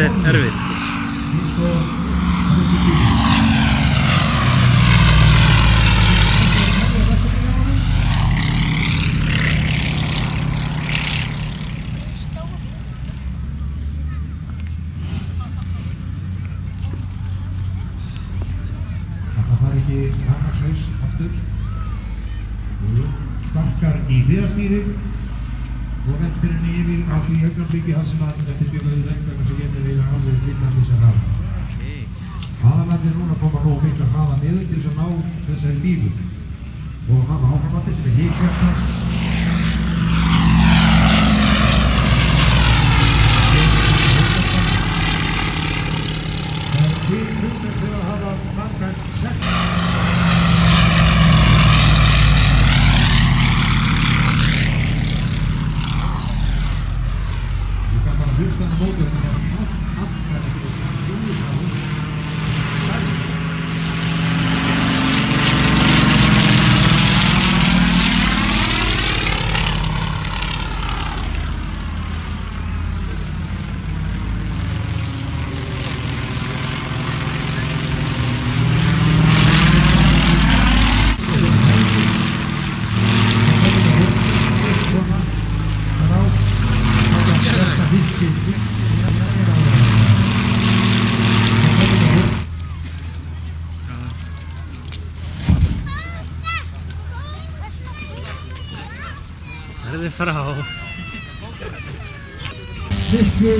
Þetta er erfitt sko. Það fari ekki rafmagnshaus aftur. Sparkar í hliðarstýri og veltir henni yfir á því augnablikki þar sem að þetta er bjöglaðið vegna sem getur eiginlega alveg vitandi sem rafn. Aðalandi er núna að koma nógu mikla hraða niður til þess að ná þessari lífu og hafa áframandi sem er híkjörna. Við hljóðum þegar að hafa framkvæmt 6. Ég kann bara hlusta á mótorinn og allt er ekki stúður að hún stærn. Verði frá. Sýstur